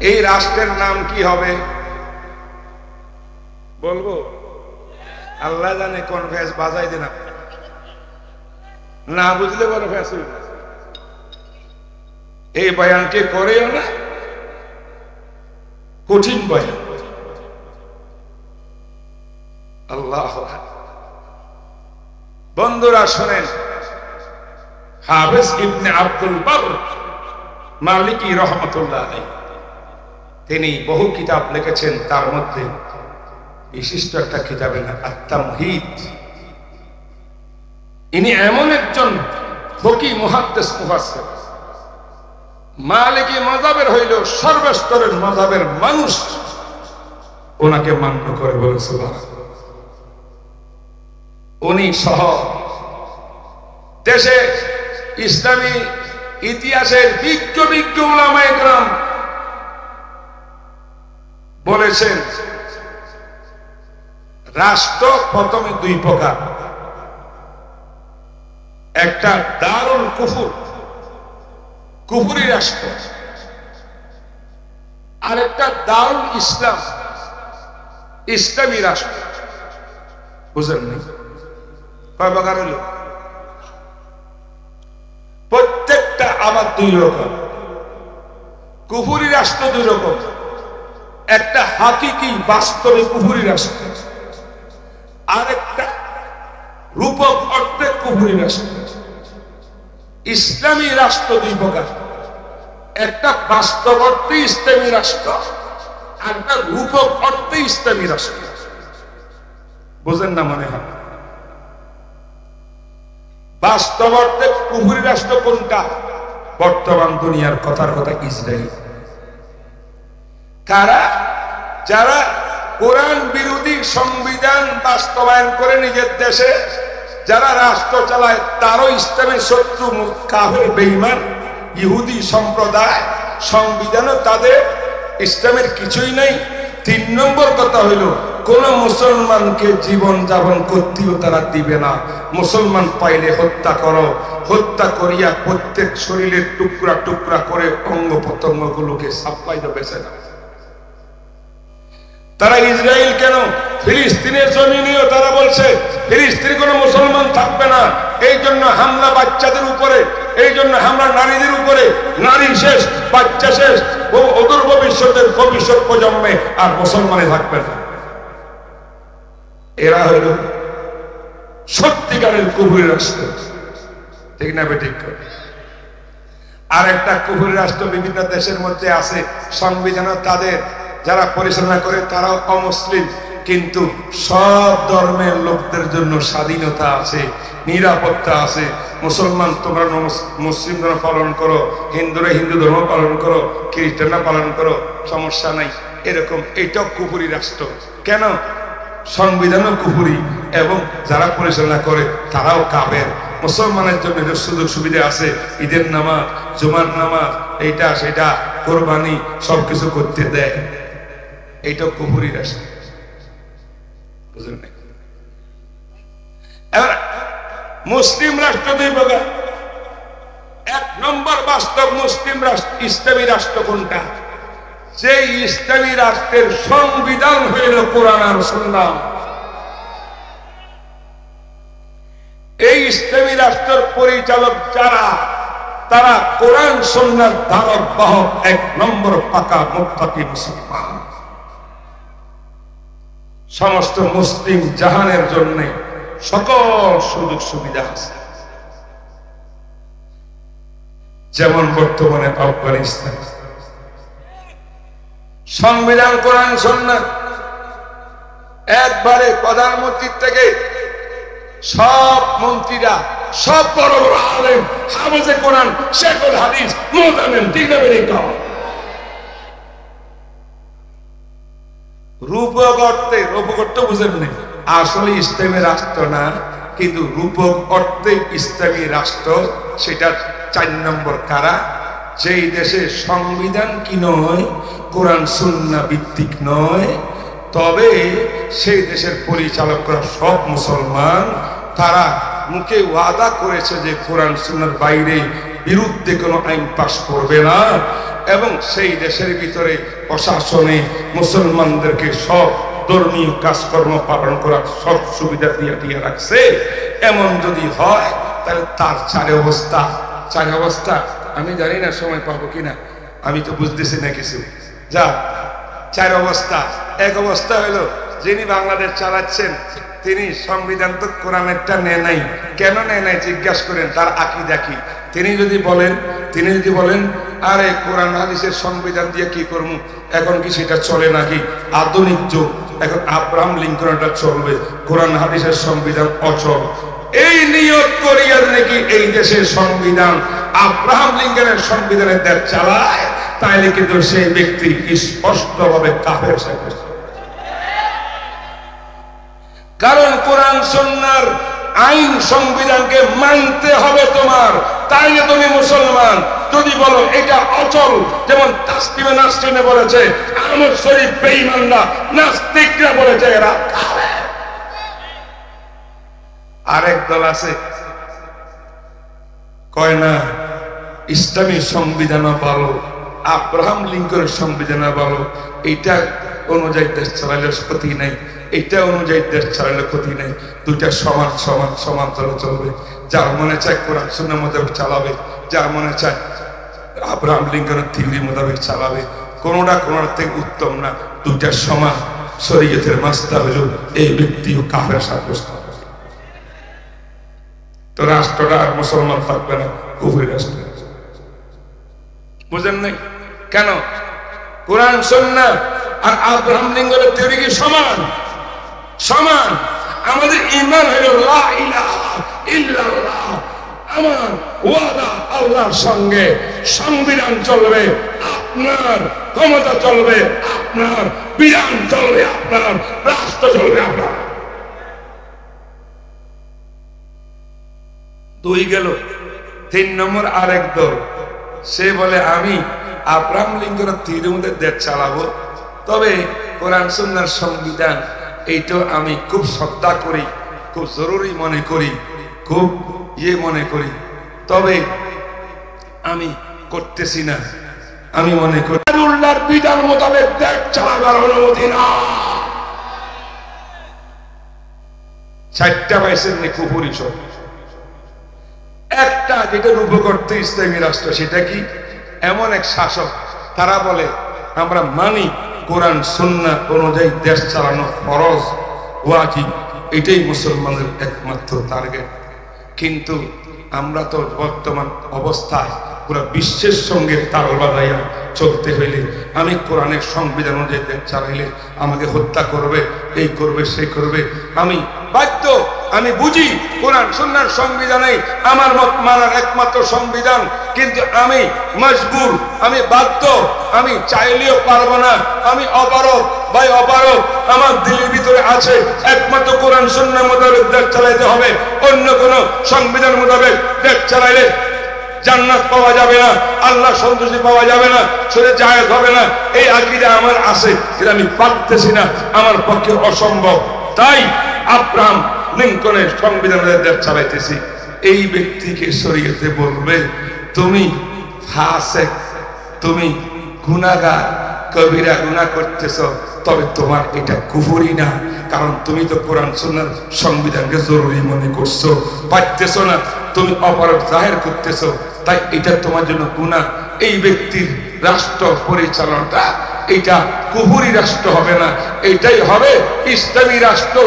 এই রাষ্ট্রের নাম কি হবে বলবো? আল্লাহ জানে কোন ফ্যাস বাজাই দেন, না বুঝলে বড় ফ্যাস। এই বয়ানকে করেও না, কঠিন বয়ান। আল্লাহ, বন্ধুরা শোনেন, হাফেজ ইবনে আব্দুল বার মালিকি রহমতুল্লাহ আলাইহি তিনি বহু কিতাব লিখেছেন, তার মধ্যে বিশিষ্ট একটা কিতাবের নাম আত-তামহিদ। ইনি এমন একজন ফকিহ মুহাদ্দিস মুফাসসির, মালিকি মাযহাবের হইল সর্বস্তরের মাযহাবের মানুষ ওনাকে মান্য করে, বলে সুবহানাল্লাহ। উনি সহ দেশে ইসলামী ইতিহাসের বিজ্ঞ বিজ্ঞ উলামায়ে কেরাম বলেছেন রাষ্ট্র প্রথমে দুই প্রকার, একটা দারুল কুফর, কুফরি রাষ্ট্র, আর একটা দারুল ইসলাম, ইসলামী রাষ্ট্র। বুঝলেন? কয় প্রকার হলো? প্রত্যেকটা আবার দুই রকম। কুফরি রাষ্ট্র দুই রকম, একটা হাকিকি বাস্তবে কুফরি রাষ্ট্র, আর একটা রূপক অর্থে কুফরি রাষ্ট্র। ইসলামী রাষ্ট্র দুই প্রকার, একটা বাস্তব অর্থে ইসলামী রাষ্ট্র, আর একটা রূপক অর্থে ইসলামী রাষ্ট্র। বোঝেন না মনে হয়? বাস্তব অর্থে কুফরি রাষ্ট্র কোনটা? বর্তমান দুনিয়ার কথার কথা ইসরায়েল। কারা? যারা কোরআন বিরোধী সংবিধান বাস্তবায়ন করে নিজের দেশে যারা রাষ্ট্র চালায়, তারও ইসলামের শত্রু, কাফের, বেঈমান, ইহুদি সম্প্রদায়। সংবিধানও তাদের, ইসলামের কিছুই নেই। 3 নম্বর কথা হইল, কোন মুসলমানকে জীবন যাপন করতেও তারা দিবে না। মুসলমান পাইলে হত্যা করো, হত্যা করিয়া প্রত্যেক শরীরের টুকরা টুকরা করে অঙ্গ প্রত্যঙ্গ গুলোকে সাপ্লাই বেছে না। তারা ইসরায়েল কেন, ফিলিস্তিনের জমিনেও তারা বলছে ফিলিস্তিনে কোনো মুসলমান থাকবে না। এই জন্য হামলা বাচ্চাদের উপরে, এই জন্য হামলা নারীদের উপরে। নারী শেষ, বাচ্চা শেষ, অদূর ভবিষ্যতের ভবিষ্যৎ প্রজন্মে আর মুসলমানে থাকবে না। এরা হইল সত্যিকারের কুফরি রাষ্ট্র, ঠিক না বেঠিক? আর একটা কুফরি রাষ্ট্র বিভিন্ন দেশের মধ্যে আছে, সংবিধানও তাদের, যারা পরিচালনা করে তারাও অমুসলিম, কিন্তু সব ধর্মের লোকদের জন্য স্বাধীনতা আছে, নিরাপত্তা আছে। মুসলমান তোমরা মুসলিম ধর্ম পালন করো, হিন্দুরা হিন্দু ধর্ম পালন করো, খ্রিস্টানরা পালন করো, সমস্যা নাই। এরকম এটাও কুফরি রাষ্ট্র। কেন? সংবিধানও কুফরি এবং যারা পরিচালনা করে তারাও কাফের। মুসলমানের জন্য সুযোগ সুবিধা আছে, ঈদের নামাজ, জুমার নামাজ, এইটা সেটা, কোরবানি, সবকিছু করতে দেয়। এইটা কুফরি রাষ্ট্র। বুঝলেন না? এবার মুসলিম রাষ্ট্র দুই প্রকার। 1 নম্বর বাস্তব মুসলিম রাষ্ট্র, ইসলামী রাষ্ট্র কোনটা? যে ইসলামী রাষ্ট্রের সংবিধান হইল কোরআন আর সুন্নাহ। এই ইসলামী রাষ্ট্রের পরিচালক যারা, তারা কোরআন সুন্নাহর ধারক বাহক 1 নম্বর পাকা মুত্তাকি মুসলমান। সমস্ত মুসলিম জাহানের জন্য সকল সুযোগ সুবিধা আছে। যেমন বর্তমানে আফগানিস্তান, সংবিধান কোরআন সুন্নাহ, একবারে প্রধানমন্ত্রী থেকে সব মন্ত্রীরা, সব বড় বড় আলেম, হাফেজে কোরআন, শেখুল হাদিস, মুতামিম, দিনাবেরিকা। রূপক অর্থে, রূপক অর্থ বুঝেন না, আসলে ইসলামী রাষ্ট্র না, কিন্তু রূপক অর্থে ইসলামী রাষ্ট্র। সেটা 4 নম্বর। কারা? যেই দেশে সংবিধান কি নয়, কোরআন সুন্নাহ ভিত্তিক নয়, তবে সেই দেশের পরিচালকরা সব মুসলমান। তারা মুখে ওয়াদা করেছে যে কোরআন সুন্নাহর বাইরে বিরুদ্ধে কোনো আইন পাশ করবে না। এবং সেই দেশের ভিতরে প্রশাসনে মুসলমানদেরকে সব ধর্মীয় কাজকর্ম পালন করার সব সুবিধা দিয়ে রাখছে, এমন যদি হয় তাহলে তার চার অবস্থা আমি জানি না সময় পাবো কিনা, আমি তো বুঝতেছি না কিছু। যা চার অবস্থা, এক অবস্থা হলো যিনি বাংলাদেশ চালাচ্ছেন তিনি সংবিধান তো কোরআনেরটা নেয় নাই, কেন নেয় নাই জিজ্ঞাসা করেন তার আকীদা কি। তিনি যদি বলেন আরে কোরআন হাদিসের সংবিধান দিয়ে কি করবো, এখন কি সেটা চলে নাকি, আধুনিক যুগ, এখন আব্রাহাম লিঙ্কনটা চলবে, কোরআন হাদিসের সংবিধান অচল, এই নিয়ত করিয়া নাকি এই দেশের সংবিধান আব্রাহাম লিঙ্কনের সংবিধানের দেশ চালায়, তাইলে কিন্তু সেই ব্যক্তি স্পষ্টভাবে কাফের সাব্যস্ত। কারণ কোরআন সুন্নাহর আইন সংবিধানকে মানতে হবে তোমার, তাইলে তুমি মুসলমান। যদি বলো এটা অচল, যেমন তাসলিমে নাসরিনে বলেছে, আহমদ শরীফ বেঈমানরা, নাস্তিকরা বলেছে এরা কাফের। আরেক দল আছে কয় না ইসলামী সংবিধান ভালো, আব্রাহাম লিঙ্কনের সংবিধান ভালো, এইটা অনুযায়ী দেশ চালাইলে ক্ষতি নাই, এইটা অনুযায়ী দেশ চালাইলে ক্ষতি নাই, দুইটা সমান সমান সমান্তরালে চলবে। যার মনে চায় কোরআন সুন্নাহ মোতাবেক চালাবে, যার মনে চায় আব্রাহাম লিঙ্কনের থিওরি মোতাবেক চালাবে, কোনোটা কোনোটার থেকে উত্তম না, দুইটা সমান। শরীয়তের মাসলা হলো এই ব্যক্তিও কাফের সাব্যস্ত হবে, তো রাষ্ট্রটা আর মুসলমান থাকবে না, কুফরি রাষ্ট্র। বুঝেন নাই কেন? কোরআন সুন্নাহ আর আব্রাহাম লিঙ্কনের থিওরি কি সমান? সমান। আমাদের ঈমান হলো লা ইলাহা ইল্লাল্লাহ, আমার ওয়াদা আল্লাহর সঙ্গে, সংবিধান চলবে আপনার, ক্ষমতা চলবে আপনার, বিধান চলবে আপনার, রাষ্ট্র চলবে আপনার। দুই গেল। 3 নম্বর আরেক দল, সে বলে আমি আব্রাহাম লিঙ্কনের থিওরির মধ্যে দেশ চালাবো, তবে কোরআন সুন্নাহর সংবিধান এইটা আমি খুব শ্রদ্ধা করি, খুব জরুরি মনে করি, খুব মনে করি, তবে আমি করতেছি না। আমি মনে করি আল্লাহর বিধান মোতাবেক দেশ চালাবার অনুমতি না। 4টা পাইছেন নি কুফরি সব। একটা যেটা রূপকর্তা ইসলামী রাষ্ট্র, সেটা কি? এমন এক শাসক, তারা বলে আমরা মানি কোরআন সুন্নাহ অনুযায়ী দেশ চালানো ফরজ ওয়াজিব, এটাই মুসলমানের একমাত্র টার্গেট। কিন্তু আমরা তো বর্তমান অবস্থায় পুরো বিশ্বের সঙ্গে তাল বাঁধাইয়া চলতে হইলে আমি কোরআনের সংবিধান অনুযায়ী দেশ চালাইলে আমাকে হত্যা করবে, এই করবে, সেই করবে। আমি বাধ্য, আমি বুঝি কোরআন সুন্নাহর সংবিধানে আমার মত মানার একমাত্র সংবিধান, কিন্তু আমি মজবুর, আমি বাধ্য, আমি চাইলেও পারবো না, আমি অপারগ ভাই অপারগ, আমার দিলের ভিতরে আছে একমাত্র কোরআন সুন্নাহ মোতাবেক দেশ চালাইতে হবে, অন্য কোন সংবিধান মোতাবেক দেশ চালাইলে জান্নাত পাওয়া যাবে না, আল্লাহ সন্তুষ্টি পাওয়া যাবে না, সেটা জায়েজ হবে না। এই আকীদা আমার আছে, এটা আমি পারতেছি না, আমার পক্ষে অসম্ভব। তাই আব্রাহাম লিঙ্কনের সংবিধানের দেশ চালাইতেছি। এই ব্যক্তিকে শরীয়তে বলবে তুমি ফাসেক, তুমি গুনাহগার, কবিরা গুনাহ করতেছ, তবে তোমার এটা কুফরি না, কারণ তুমি তো কোরআন সুন্নাহর সংবিধানকে জরুরি মনে করছো, পারতেছ না, তুমি অপরাধ জাহের করতেছো, তাই এটা তোমার জন্য গুনাহ। এই ব্যক্তির রাষ্ট্র পরিচালনাটা এটা কুফরি রাষ্ট্র হবে না, এটাই হবে ইসলামী রাষ্ট্র।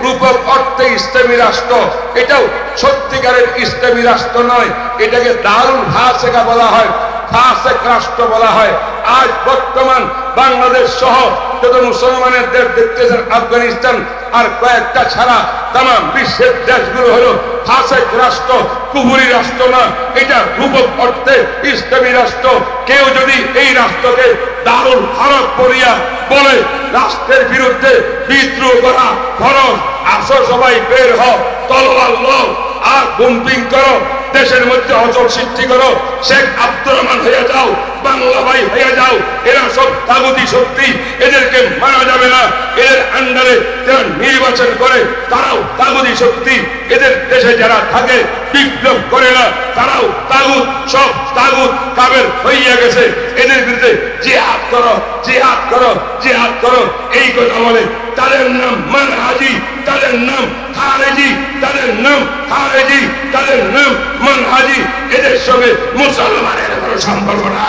রূপক অর্থে ইসলামী রাষ্ট্র, এটাও সত্যিকারের ইসলামী রাষ্ট্র নয়, এটাকে দারুল ফাসেকা বলা হয়, ফাসেক রাষ্ট্র বলা হয়। আজ বর্তমান বাংলাদেশ সহ যত মুসলমানের দেশ দেখতেছেন, আফগানিস্তান আর কয়েকটা ছাড়া তাম বিশ্বের দেশগুলো হলো ফাসেক রাষ্ট্র, কুফরি রাষ্ট্র না, এটা রূপক অর্থে ইসলামী রাষ্ট্র। কেউ যদি এই রাষ্ট্রকে দারুল হারব করিয়া বলে রাষ্ট্রের বিরুদ্ধে বিদ্রোহ করা ফরজ, আসো সবাই বের হও, তলোয়ার লও আর বুম্পিং করো, দেশের মধ্যে অচল সৃষ্টি করো, শেখ আব্দুর রহমান হয়ে যাও, বাংলা ভাই হয়ে যাও, এরা সব তাগুতি শক্তি, এদেরকে মানা যাবে না। এদের আন্ডারে যারা নির্বাচন করে তারাও তাগুতি শক্তি, এদের দেশে যারা থাকে বিপ্লব করে না তারাও তাগুত, সব তাগুত কাবের হইয়া গেছে। এদের বিরুদ্ধে জিহাদ করো, জিহাদ করো, জিহাদ করো, এই কথা বলে। তাদের নাম মানহাজি, তাদের নাম খারেজি, তাদের নাম খারেজি, তাদের নাম মানহাজি। এদের সঙ্গে মুসলমানের কোনো সম্পর্ক না।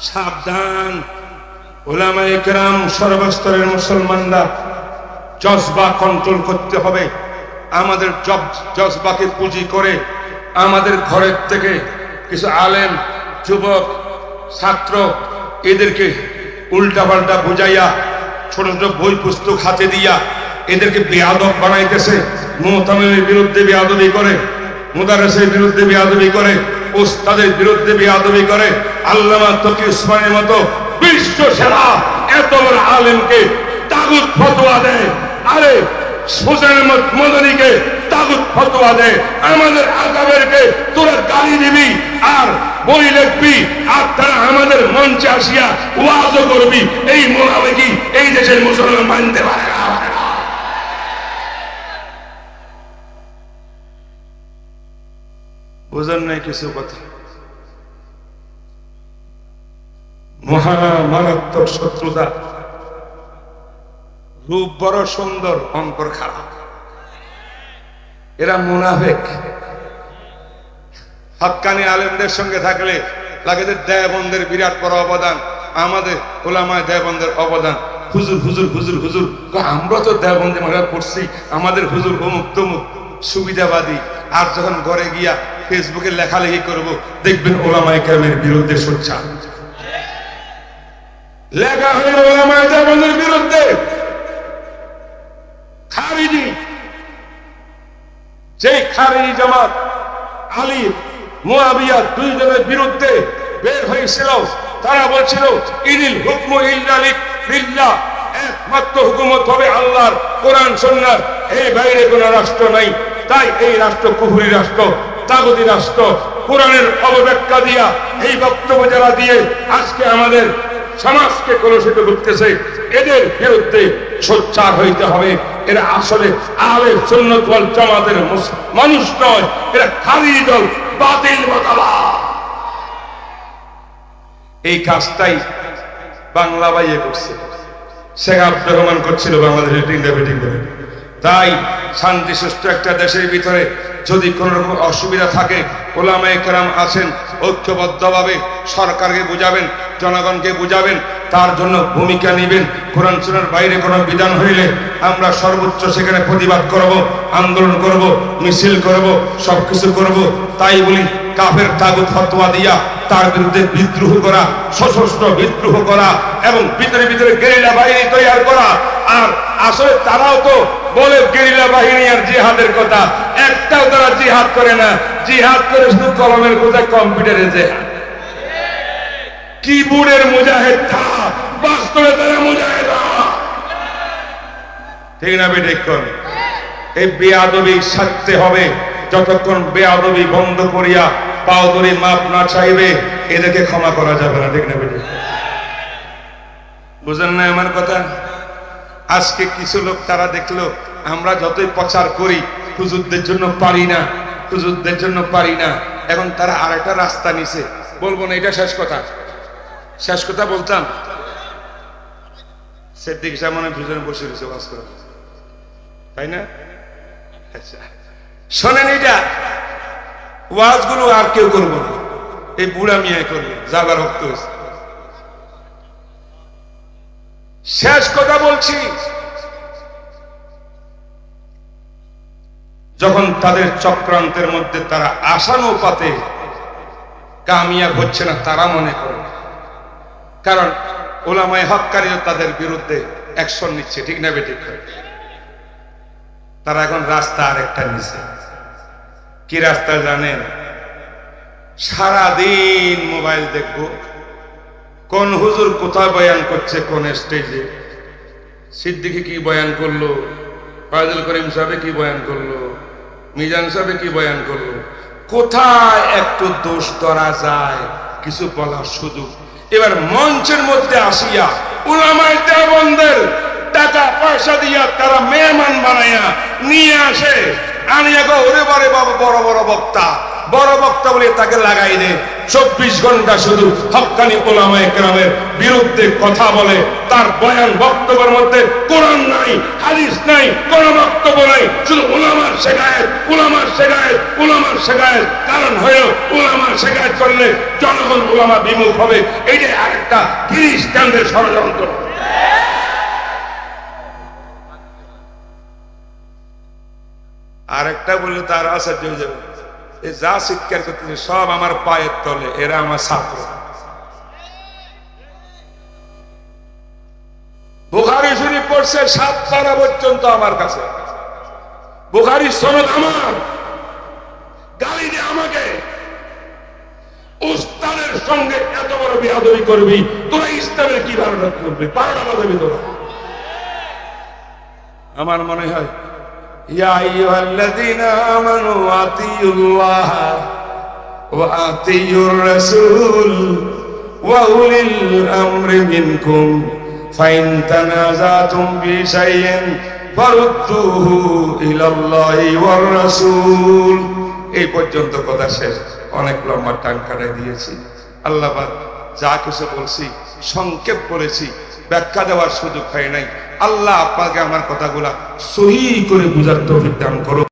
সাবধান উলামায়ে কেরাম, সর্বস্তরের মুসলমানরা জজবা কন্ট্রোল করতে হবে। আমাদের জজবাকে পুঁজি করে আমাদের ঘরের থেকে কিছু আলেম, যুবক, ছাত্র এদেরকে উল্টাপাল্টা বুঝাইয়া ছোট ছোট বই পুস্তক হাতে দিয়া এদেরকে বেয়াদব বানাইতেছে। মুহতামিমের বিরুদ্ধে বেয়াদবি করে, মুদাররিসের বিরুদ্ধে বেয়াদবি করে, উস্তাদের বিরুদ্ধে বেয়াদবি করে। আল্লামা তকি উসমানের মতো বিশ্ব সেরা এত বড় আলেমকে তাগুত ফতোয়া দেয়। আরে হোসেন আহমদ মদনীকে তাগুত ফতোয়া দেয়। আমাদের আকাবেরকে তোরা গালি দিবি আর বই লিখবি আর তারা আমাদের মঞ্চে আসিয়া ওয়াজও করবি। এই মোনাফিকি এই দেশের মুসলমান মানতে পারে না। বুঝেন নাই কিছু কথা? মহা মারাত্মক শত্রুতা। রূপ বড় সুন্দর, অন্তর খারাপ। এরা মুনাফিক। হক্কানি আলেমদের সঙ্গে থাকলে লাগে দেওবন্দের বিরাট বড় অবদান, আমাদের ওলামায়ে দেওবন্দের অবদান। হুজুর হুজুর হুজুর হুজুর, আমরা তো দেওবন্দে মারা পড়ছি, আমাদের হুজুর অমুক তমুক সুবিধাবাদী। আর যখন ঘরে গিয়া ফেসবুকে লেখালেখি করব, দেখবেন ওলামায়ে কেরামের বিরুদ্ধে সোচ্চার লেখা হইল ওলামায়ে দেওবন্দের বিরুদ্ধে। খারিজি, যে খারিজি জামাত আলী মুআবিয়া দুইজনের বিরুদ্ধে বের হয়েছিল, তারা বলছিল ইনিল হুকমু ইল্লা লিল্লাহ, একমাত্র হুকুমত হবে আল্লাহর, কোরআন সুন্নাহ, এই বাইরে কোনো রাষ্ট্র নাই। তাই এই রাষ্ট্র কুফরি রাষ্ট্র, তাগুতি রাষ্ট্র। কোরআনের অবব্যাখ্যা দিয়া এই বক্তব্য যারা দিয়ে আজকে আমাদের সমাজকে কলুষিত করতেছে, এদের বিরুদ্ধে সোচ্চার হইতে হবে। এরা আসলে আহলে সুন্নাত ওয়াল জামাতের মানুষ নয়, এরা খারিজি দল, বাতিল মতবাদ। এই কাজটাই বাংলা বাইয়ে করছে, শেখ আব্দুর রহমান করছিল বাংলাদেশের টিঙ্গাবেটিং করে। তাই শান্তি সুষ্ঠু একটা দেশের ভিতরে যদি কোনো রকম অসুবিধা থাকে, ওলামায়ে কেরাম আছেন, ঐক্যবদ্ধভাবে সরকারকে বুঝাবেন, জনগণকে বুঝাবেন, তার জন্য ভূমিকা নেবেন। কোরআন সুন্নাহর বাইরে কোনো বিধান হইলে আমরা সর্বোচ্চ সেখানে প্রতিবাদ করব, আন্দোলন করব, মিছিল করব, সবকিছু করব। তাই বলি কাফের তাগুত ফতোয়া দিয়া তার বিরুদ্ধে বিদ্রোহ করা, সশস্ত্র বিদ্রোহ করা এবং ভিতরে ভিতরে গেরিলা বাহিনী তৈরি করা। আর আসলে তারাও তো বলে গেরিলা বাহিনী আর জিহাদের কথা, একটাও তারা জিহাদ করে না। জিহাদ করে শুধু কলমের কোথায়, কম্পিউটারে জিহাদ। কিবোর্ডের মুজাহিদ তারা, বাস্তবে তারা মুজাহিদ। ঠিক না বেঠিক? এই বেয়াদবি সারতে হবে। যতক্ষণ বেয়াদবি বন্ধ করিয়া পাও ধরে মাপ না চাইবে, এদেরকে ক্ষমা করা যাবে না। ঠিক না বেঠিক? বুঝেন না আমার কথা? আজকে কিছু লোক তারা দেখলো আমরা যতই প্রচার করি হুজুরদের জন্য পারি না, হুজুরদের জন্য পারি না। এখন তারা আরেকটা রাস্তা নিছে। বলবো না এটা শেষ কথা, শেষ কথা বলতাম। সিদ্দিক সাহেব মনে দুজনে বসে রয়েছে ওয়াজ করা, তাই না? আচ্ছা শোনেন, এটা ওয়াজগুলো আর কেউ করবো না, এই বুড়া মিয়াই করবে, যাবার রক্ত হয়েছে। শেষ কথা বলছি, যখন তাদের চক্রান্তের মধ্যে তারা আশানুপাতে কামিয়াব হচ্ছে না, তারা মনে করে, কারণ ওলামায়ে হক্কানিরা তাদের বিরুদ্ধে অ্যাকশন নিচ্ছে। ঠিক না বেঠিক? তারা এখন রাস্তা আরেকটা নিছে। কি রাস্তা জানেন? সারাদিন মোবাইল দেখবো, কোন হুজুর কোথায় বয়ান করছে, কোন স্টেজে, সিদ্দিকী কি বয়ান করলো, ফায়জুল করিম সাহেব কি বয়ান করলো, মিজান সাহেব কি বয়ান করলো, কোথায় একটু দোষ ধরা যায় কিছু বলার সুযোগ। এবার মঞ্চের মধ্যে আসিয়া উলামায়ে দেওবন্দের টাকা পয়সা দিয়া তারা মেহমান বানাইয়া নিয়ে আসে, আনিয়া গো ওরে বারে বাবা বড় বড় বক্তা, বড় বক্তা বলে তাকে লাগাই দে। 24 ঘন্টা শুধু হক্কানি উলামায়ে কেরামের বিরুদ্ধে কথা বলে। তার বয়ান বক্তব্যের মধ্যে কোরআন নাই, হাদিস নাই, কোন বক্তব্য নাই, শুধু উলামার শেখায়েত, উলামার শেখায়েত, উলামার শেখায়েত। কারণ হলো উলামার শেখায়েত করলে জনগণ উলামা বিমুখ হবে। এইটা আরেকটা খ্রিস্টানদের ষড়যন্ত্র। আরেকটা বললে তার আশ্চর্য হয়ে যাবে, এই যা চিৎকার করতেছে সব আমার পায়ের তলে, এরা আমার ছাত্র। বুখারী শরীফ পড়ছে 7 পারা পর্যন্ত আমার কাছে, বুখারী সনদ আমার, গালি দিয়ে আমাকে উস্তাদের সঙ্গে এত বড় বেয়াদবি করবি, তোরা ইসলামের কি ধারণা করবি? 12টা বাজাবি তোরা। আমার মনে হয় ইয়া আইয়ুহাল্লাযীনা আমানু আতিউল্লাহ ওয়া আতিউর রাসূল ওয়া উলিল আমরি মিনকুম ফাইন তানাযাতুম ফি শাইইন ফারুদ্দুহু ইলাল্লাহি ওয়ার রাসূল। এই পর্যন্ত কথা শেষ। অনেক লম্বা টান কাটাই দিয়েছি। আল্লাহ পাক যা কিছু বলছি সংক্ষেপ বলেছি, ব্যাখ্যা দেওয়ার সুযোগ হয় নাই। আল্লাহ আপনাকে আমার কথাগুলা সহি করে বুঝার তৌফিক দান করুন।